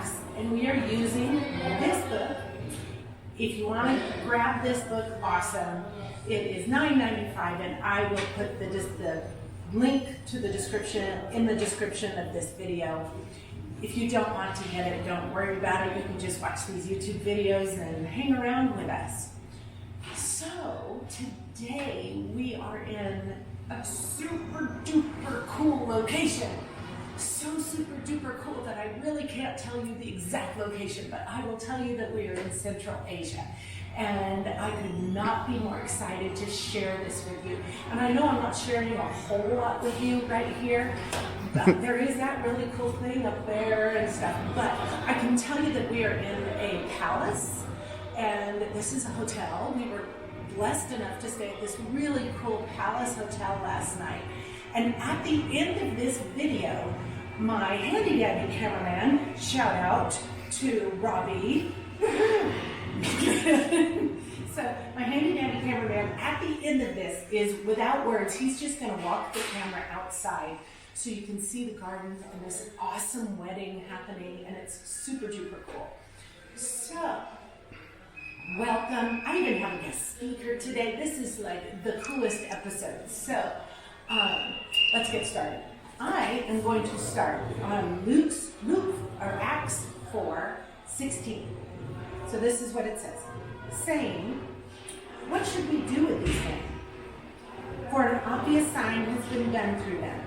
Acts, and we are using this book. If you want to grab this book, awesome. It is $9.95, and I will put the link to the description in the description of this video. If you don't want to get it, don't worry about it. You can just watch these YouTube videos and hang around with us. So today we are in a super duper cool location. So super duper cool that I really can't tell you the exact location, but I will tell you that we are in Central Asia. And I could not be more excited to share this with you. And I know I'm not sharing a whole lot with you right here, but there is that really cool thing up there and stuff. But I can tell you that we are in a palace, and this is a hotel. We were blessed enough to stay at this really cool palace hotel last night. And at the end of this video, my handy dandy cameraman, shout out to Robbie. So my handy dandy cameraman at the end of this is, without words, he's just going to walk the camera outside so you can see the garden and this awesome wedding happening, and it's super duper cool. So, welcome. I even have a guest speaker today. This is like the coolest episode. So, let's get started. I am going to start on Acts 4:16. So this is what it says. Saying, what should we do with these men? For an obvious sign has been done through them,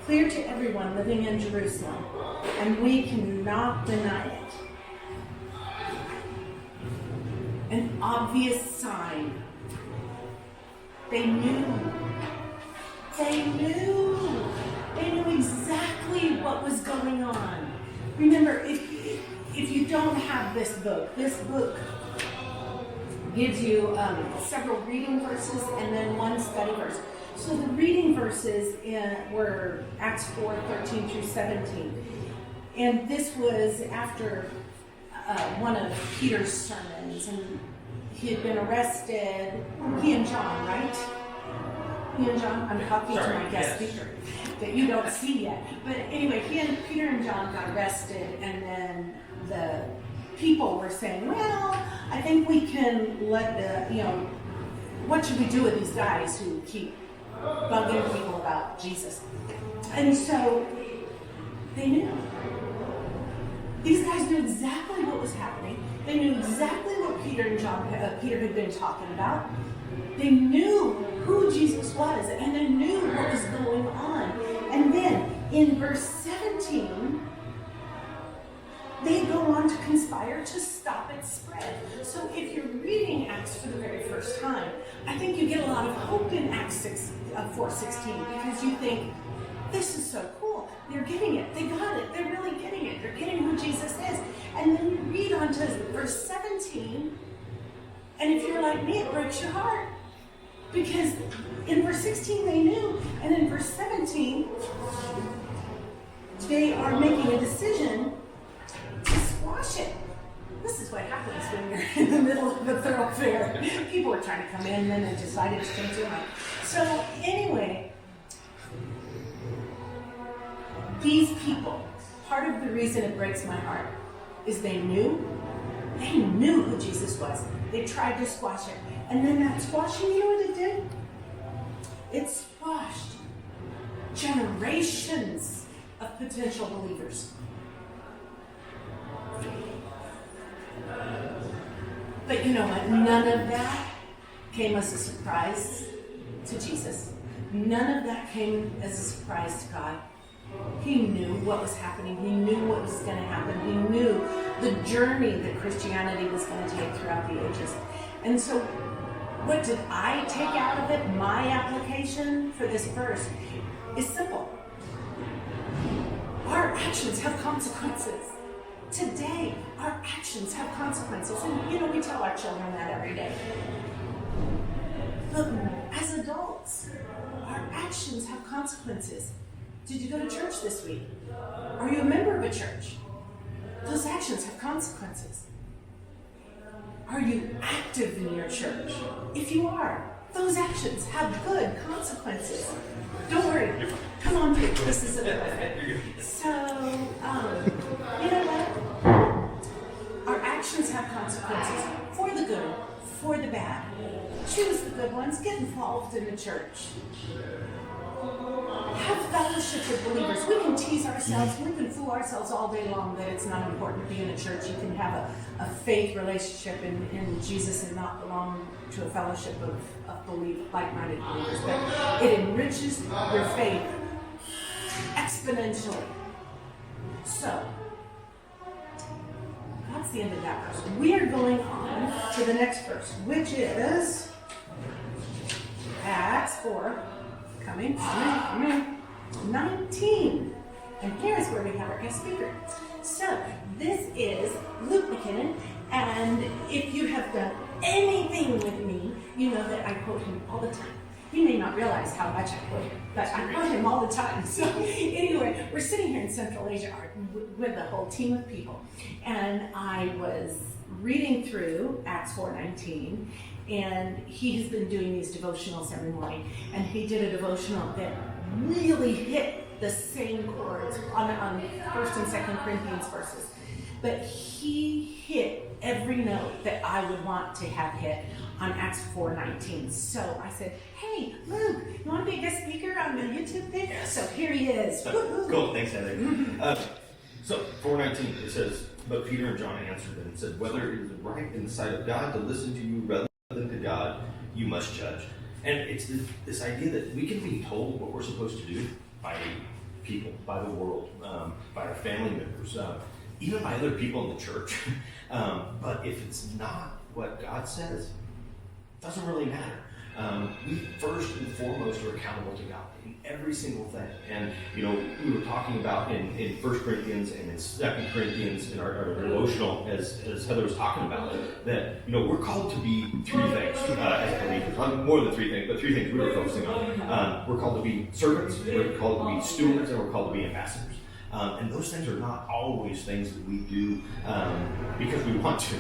clear to everyone living in Jerusalem, and we cannot deny it. An obvious sign. They knew exactly what was going on. Remember, if you don't have this book gives you several reading verses and then one study verse. So the reading verses were Acts 4:13 through 17. And this was after one of Peter's sermons, and he had been arrested. He and John, right? He and John, I'm talking to my guest speaker that you don't see yet. But anyway, Peter and John got arrested, and then the people were saying, well, I think we can let what should we do with these guys who keep bugging people about Jesus? And so they knew. These guys knew exactly what was happening. They knew exactly what Peter had been talking about. They knew who Jesus was, and they knew what was going on. And then in verse 17, they go on to conspire to stop its spread. So if you're reading Acts for the very first time, I think you get a lot of hope in Acts 4:16, because you think, this is so cool. They're getting it. They got it. They're really getting it. They're getting who Jesus is. And then you read on to verse 17, and if you're like me, it breaks your heart. Because in verse 16 they knew, and in verse 17 they are making a decision to squash it. This is what happens when you're in the middle of a thoroughfare. People are trying to come in, and then they decided to come to them. So anyway, these people, part of the reason it breaks my heart is they knew who Jesus was. They tried to squash it. And then that squashing, you know what it did? It squashed generations of potential believers. But you know what? None of that came as a surprise to Jesus. None of that came as a surprise to God. He knew what was happening. He knew what was going to happen. He knew the journey that Christianity was going to take throughout the ages. And so, what did I take out of it? My application for this verse is simple. Our actions have consequences. Today, our actions have consequences. And we tell our children that every day. But as adults, our actions have consequences. Did you go to church this week? Are you a member of a church? Those actions have consequences. Are you active in your church? If you are, those actions have good consequences. Don't worry. Come on through. This is a So, you know what? good ones. Get involved in the church. Have fellowship with believers. We can tease ourselves, we can fool ourselves all day long that it's not important to be in a church. You can have a faith relationship in Jesus and not belong to a fellowship of like-minded believers. But it enriches your faith exponentially. So, that's the end of that verse. We are going on to the next verse, which is Acts 4, coming, 19. And here's where we have our guest speaker. So, this is Luke McKinnon, and if you have done anything with me, you know that I quote him all the time. You may not realize how much I quote him, but I quote him all the time. So anyway, we're sitting here in Central Asia Art with a whole team of people, and I was reading through Acts 4:19, and he has been doing these devotionals every morning, and he did a devotional that really hit the same chords on 1st and 2nd Corinthians verses. But he hit every note that I would want to have hit on Acts 4:19. So I said, hey, Luke, you want to be a guest speaker on the YouTube thing? Yes. So here he is. Cool, thanks, Heather. So 4:19, it says, but Peter and John answered and said, whether it is right in the sight of God to listen to you rather than to God, you must judge. And it's this idea that we can be told what we're supposed to do by people, by the world, by our family members, even by other people in the church. But if it's not what God says, it doesn't really matter. We first and foremost are accountable to God in every single thing. And, you know, we were talking about in 1 Corinthians and in 2 Corinthians in our devotional, as Heather was talking about, that, you know, we're called to be three things as believers. More than three things, but three things we were focusing on. We're called to be servants, we're called to be stewards, and we're called to be ambassadors. And those things are not always things that we do because we want to.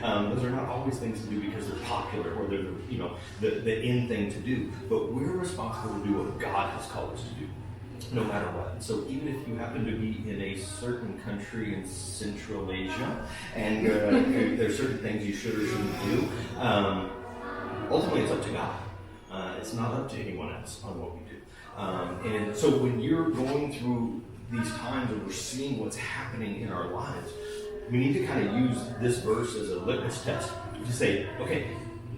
Those are not always things to do because they're popular or they're, you know, the in thing to do. But we're responsible to do what God has called us to do, no matter what. And so even if you happen to be in a certain country in Central Asia and there's certain things you should or shouldn't do, ultimately it's up to God. It's not up to anyone else on what we do. And so when you're going through these times when we're seeing what's happening in our lives, we need to kind of use this verse as a litmus test to say, okay,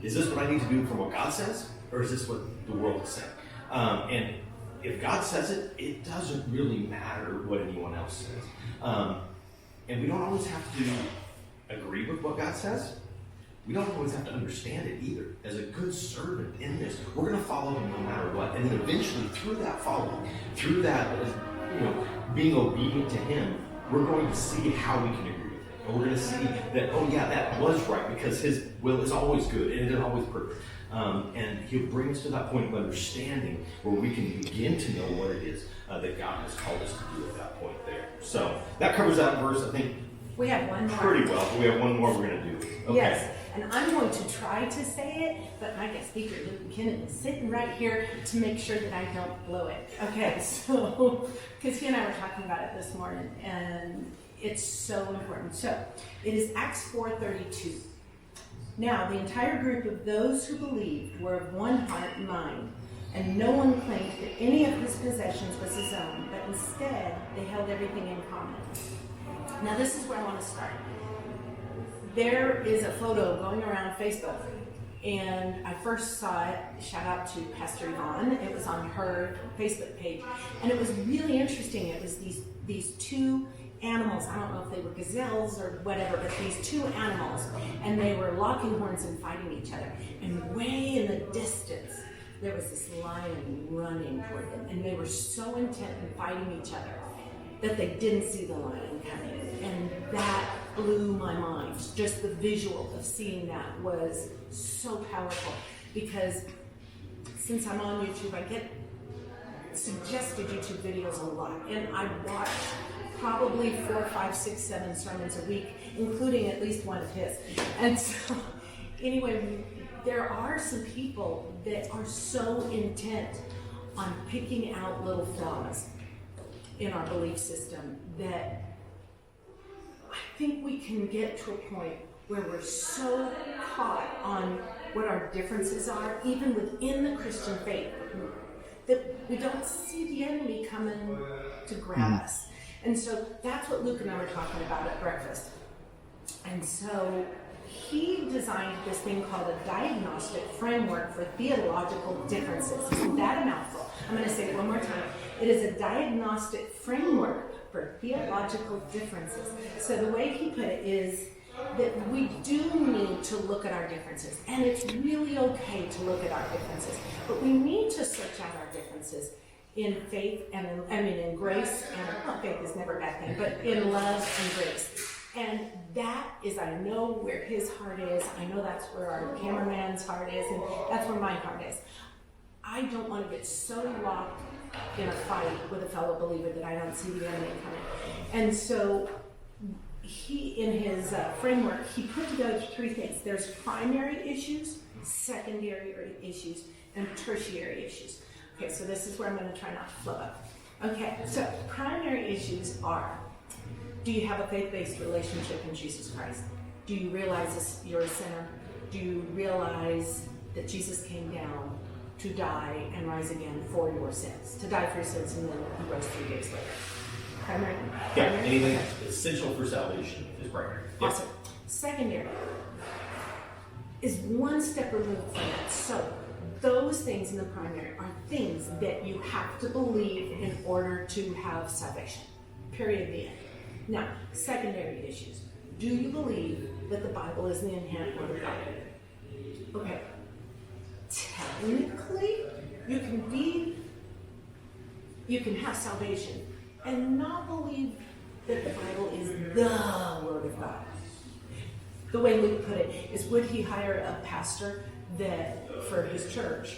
is this what I need to do from what God says, or is this what the world is saying? And if God says it, it doesn't really matter what anyone else says. And we don't always have to agree with what God says. We don't always have to understand it either. As a good servant in this, we're going to follow him no matter what. And then eventually, through that following, through that, you know, being obedient to him, we're going to see how we can agree with him. And we're going to see that, oh yeah, that was right, because his will is always good and it is always perfect. And he'll bring us to that point of understanding where we can begin to know what it is that God has called us to do at that point there. So that covers that verse, I think. We have one more. Pretty well, but we have one more we're going to do. Okay. Yes, and I'm going to try to say it, but my guest speaker, Luke McKinnon, is sitting right here to make sure that I don't blow it. Okay, so, because he and I were talking about it this morning, and it's so important. So, it is Acts 4:32. Now, the entire group of those who believed were of one heart and mind, and no one claimed that any of his possessions was his own, but instead they held everything in common. Now, this is where I want to start. There is a photo going around Facebook, and I first saw it, shout out to Pastor Yvonne, it was on her Facebook page, and it was really interesting. It was these two animals, I don't know if they were gazelles or whatever, but these two animals, and they were locking horns and fighting each other, and way in the distance, there was this lion running toward them, and they were so intent in fighting each other that they didn't see the lion coming. And that blew my mind. Just the visual of seeing that was so powerful, because since I'm on YouTube, I get suggested YouTube videos a lot, and I watch probably 4, 5, 6, 7 sermons a week, including at least one of his. And so anyway, there are some people that are so intent on picking out little flaws in our belief system that I think we can get to a point where we're so caught on what our differences are, even within the Christian faith, that we don't see the enemy coming to grab us. And so that's what Luke and I were talking about at breakfast. And so he designed this thing called a diagnostic framework for theological differences. Isn't that a mouthful? I'm going to say it one more time. It is a diagnostic framework for theological differences. So the way he put it is that we do need to look at our differences, and it's really okay to look at our differences, but we need to search out our differences in faith and in grace, and well, faith is never a bad thing, but in love and grace. And that is, I know where his heart is, I know that's where our cameraman's heart is, and that's where my heart is. I don't want to get so locked in a fight with a fellow believer that I don't see the enemy coming. And so he, in his framework, he put together three things. There's primary issues, secondary issues, and tertiary issues. Okay, so this is where I'm going to try not to flip up. Okay, so primary issues are, do you have a faith-based relationship in Jesus Christ? Do you realize you're a sinner? Do you realize that Jesus came down to die and rise again for your sins? To die for your sins, and then he rose 3 days later. Primary? Yeah, anything essential for salvation is primary. Yep. Awesome. Secondary is one step removed from that. So those things in the primary are things that you have to believe in order to have salvation. Period. The end. Now, secondary issues. Do you believe that the Bible is the inherent word of God? Okay. Technically, you can have salvation and not believe that the Bible is the Word of God. The way Luke put it is, would he hire a pastor that, for his church,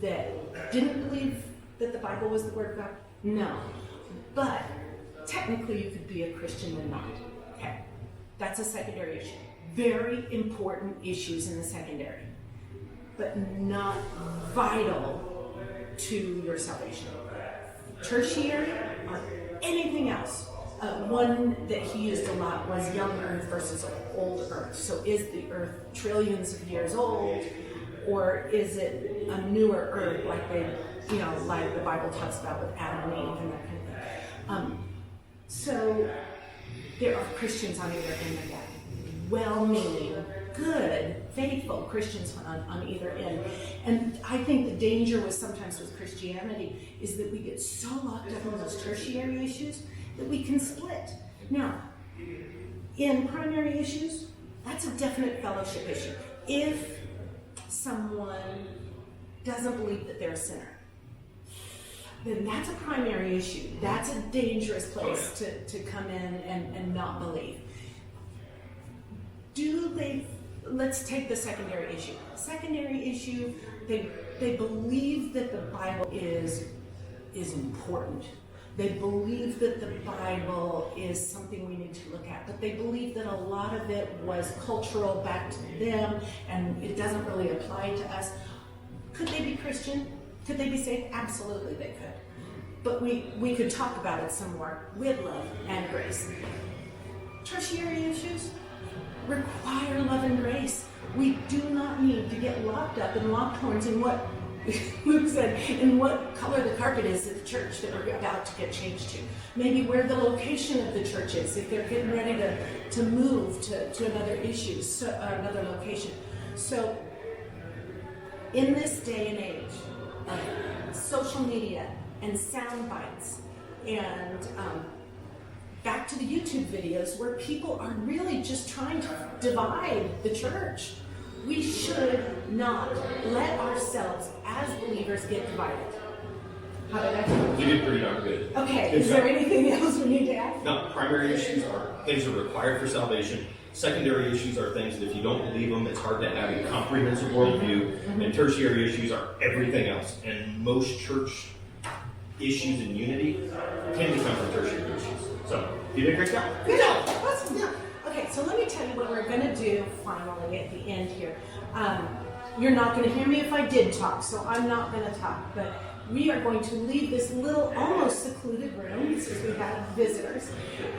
that didn't believe that the Bible was the Word of God? No. But technically you could be a Christian and not. Okay. That's a secondary issue. Very important issues in the secondary, but not vital to your salvation. Tertiary or anything else. One that he used a lot was young earth versus old earth. So is the earth trillions of years old, or is it a newer earth like like the Bible talks about with Adam and Eve and that kind of thing? So there are Christians on either end of that. Well-meaning, good, faithful Christians on either end. And I think the danger sometimes with Christianity is that we get so locked up in those tertiary issues that we can split. Now, in primary issues, that's a definite fellowship issue. If someone doesn't believe that they're a sinner, then that's a primary issue. That's a dangerous place to come in and not believe. Let's take the secondary issue. Secondary issue, they believe that the Bible is important. They believe that the Bible is something we need to look at, but they believe that a lot of it was cultural back to them and it doesn't really apply to us. Could they be Christian? Could they be saved? Absolutely they could. But we could talk about it some more with love and grace. Tertiary issues require love and grace. We do not need to get locked up and locked horns in what Luke said, in what color the carpet is at the church that we're about to get changed to. Maybe where the location of the church is, if they're getting ready to move to another issue, another location. So in this day and age of social media and sound bites and back to the YouTube videos where people are really just trying to divide the church, we should not let ourselves as believers get divided. How did I do? You did pretty darn good. Okay, Good is job. there anything else we need to add? No, primary issues are things that are required for salvation. Secondary issues are things that if you don't believe them, it's hard to have a comprehensive worldview. And tertiary issues are everything else. And most church issues in unity tend to come from tertiary issues. So, you did a great job. Good job. Awesome. Yeah. Okay, so let me tell you what we're going to do finally at the end here. You're not going to hear me if I did talk, so I'm not going to talk. But we are going to leave this little, almost secluded room, since we have visitors,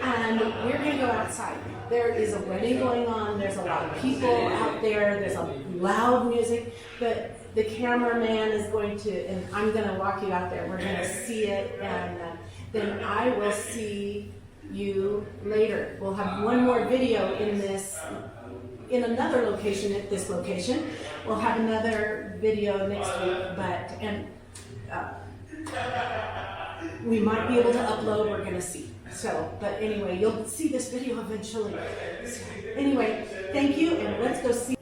and we're going to go outside. There is a wedding going on, there's a lot of people out there, there's a loud music, but the cameraman is going to, and I'm going to walk you out there, we're going to see it, and then I will see you later. We'll have one more video in this, in another location at this location. We'll have another video next week, we might be able to upload, we're gonna see. So, but anyway, you'll see this video eventually. So, anyway, thank you, and let's go see.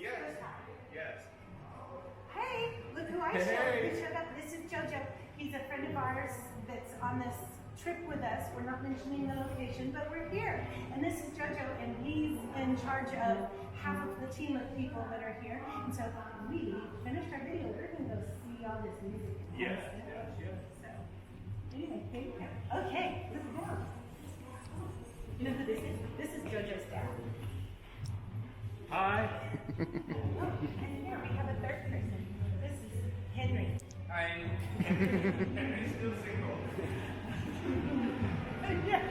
Hey, look who I showed up. This is JoJo. He's a friend of ours that's on this trip with us. We're not mentioning the location, but we're here. And this is JoJo, and he's in charge of half of the team of people that are here. And so we finished our video. We're going to go see all this music. Yes. So, anyway, here you go. Okay, let's go. You know who this is? This is JoJo's dad. Hi. Oh, and here we have a third person. This is Henry. I'm still single. Yeah.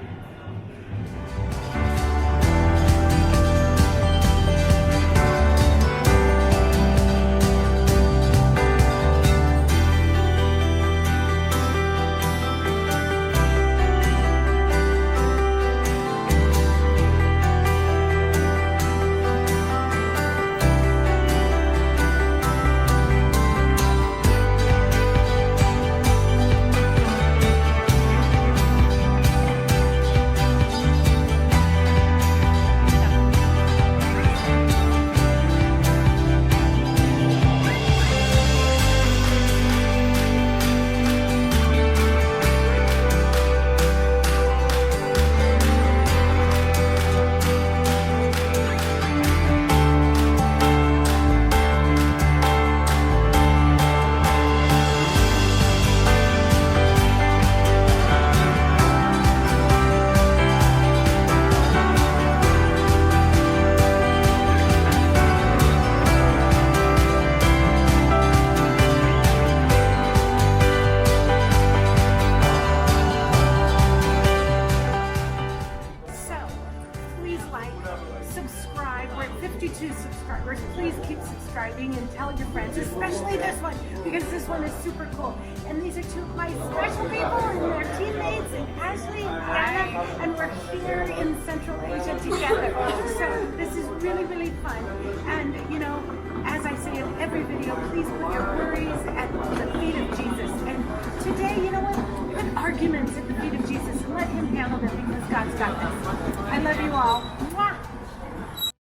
Subscribe. We're at 52 subscribers. Please keep subscribing and tell your friends, especially this one, because this one is super cool. And these are two of my special people, and they're teammates, and Ashley and Anna, and we're here in Central Asia together. So this is really, really fun. And you know, as I say in every video, please put your worries at the feet of Jesus. And today, you know what? Put arguments at the feet of Jesus and let Him handle them, because God's got this. I love you all.